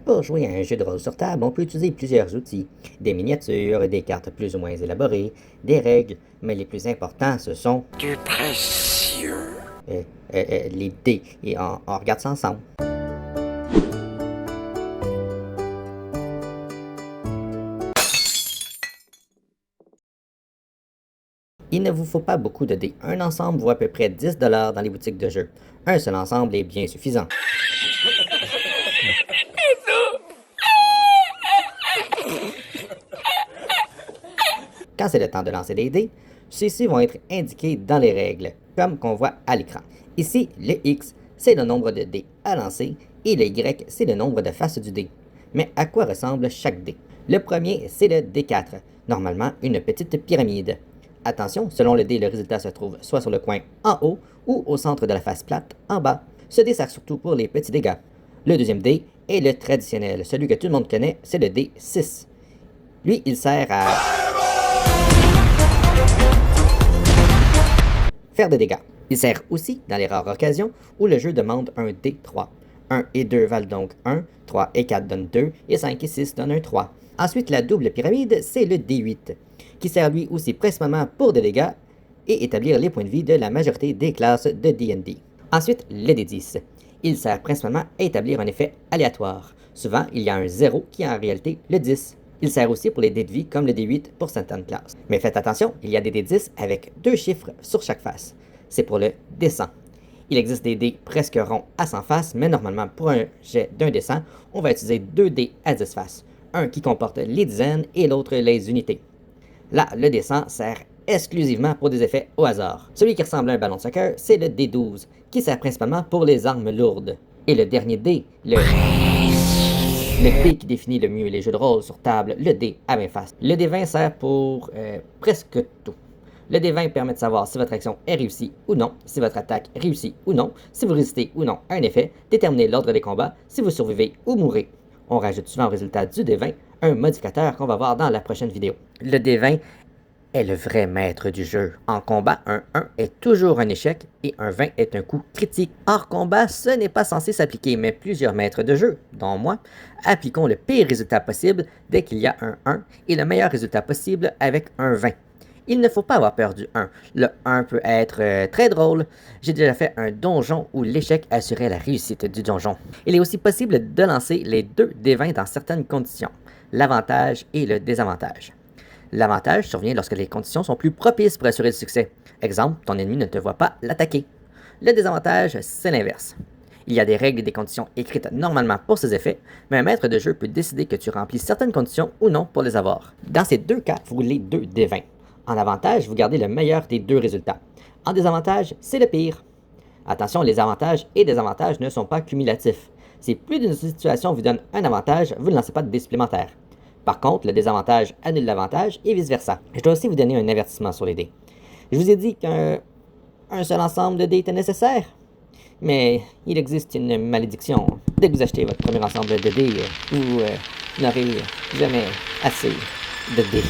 Pour jouer à un jeu de rôle sur table, on peut utiliser plusieurs outils, des miniatures, des cartes plus ou moins élaborées, des règles, mais les plus importants, ce sont Du précieux. les dés, et on regarde ça ensemble. Il ne vous faut pas beaucoup de dés. Un ensemble vaut à peu près 10 $ dans les boutiques de jeux. Un seul ensemble est bien suffisant. Quand c'est le temps de lancer des dés, ceux-ci vont être indiqués dans les règles, comme qu'on voit à l'écran. Ici, le X, c'est le nombre de dés à lancer, et le Y, c'est le nombre de faces du dé. Mais à quoi ressemble chaque dé? Le premier, c'est le D4, normalement une petite pyramide. Attention, selon le dé, le résultat se trouve soit sur le coin en haut ou au centre de la face plate en bas. Ce dé sert surtout pour les petits dégâts. Le deuxième dé est le traditionnel, celui que tout le monde connaît, c'est le dé 6. Lui, il sert à faire des dégâts. Il sert aussi dans les rares occasions où le jeu demande un D3. 1 et 2 valent donc 1, 3 et 4 donnent 2, et 5 et 6 donnent un 3. Ensuite, la double pyramide, c'est le D8, qui sert lui aussi principalement pour des dégâts et établir les points de vie de la majorité des classes de D&D. Ensuite, le D10. Il sert principalement à établir un effet aléatoire. Souvent, il y a un 0 qui est en réalité le 10. Il sert aussi pour les dés de vie comme le D8 pour certaines classes. Mais faites attention, il y a des D10 avec 2 chiffres sur chaque face. C'est pour le D100. Il existe des dés presque ronds à 100 faces, mais normalement pour un jet d'un D100, on va utiliser 2 dés à 10 faces. Un qui comporte les dizaines et l'autre les unités. Là, le D100 sert exclusivement pour des effets au hasard. Celui qui ressemble à un ballon de soccer, c'est le D12, qui sert principalement pour les armes lourdes. Et le dernier dé, le dé qui définit le mieux les jeux de rôle sur table, le dé à 20 faces. Le D20 sert pour presque tout. Le D20 permet de savoir si votre action est réussie ou non, si votre attaque réussit ou non, si vous résistez ou non à un effet, déterminer l'ordre des combats, si vous survivez ou mourrez. On rajoute souvent au résultat du D20 un modificateur qu'on va voir dans la prochaine vidéo. Le D20 est le vrai maître du jeu. En combat, un 1 est toujours un échec et un 20 est un coup critique. Hors combat, ce n'est pas censé s'appliquer, mais plusieurs maîtres de jeu, dont moi, appliquons le pire résultat possible dès qu'il y a un 1 et le meilleur résultat possible avec un 20. Il ne faut pas avoir peur du 1. Le 1 peut être très drôle. J'ai déjà fait un donjon où l'échec assurait la réussite du donjon. Il est aussi possible de lancer les 2 D20 dans certaines conditions, l'avantage et le désavantage. L'avantage survient lorsque les conditions sont plus propices pour assurer le succès. Exemple, ton ennemi ne te voit pas l'attaquer. Le désavantage, c'est l'inverse. Il y a des règles et des conditions écrites normalement pour ces effets, mais un maître de jeu peut décider que tu remplis certaines conditions ou non pour les avoir. Dans ces deux cas, vous roulez 2 D20. En avantage, vous gardez le meilleur des 2 résultats. En désavantage, c'est le pire. Attention, les avantages et désavantages ne sont pas cumulatifs. Si plus d'une situation vous donne un avantage, vous ne lancez pas de dés supplémentaires. Par contre, le désavantage annule l'avantage et vice-versa. Je dois aussi vous donner un avertissement sur les dés. Je vous ai dit qu'un seul ensemble de dés était nécessaire, mais il existe une malédiction. Dès que vous achetez votre premier ensemble de dés, vous n'aurez jamais assez de dés.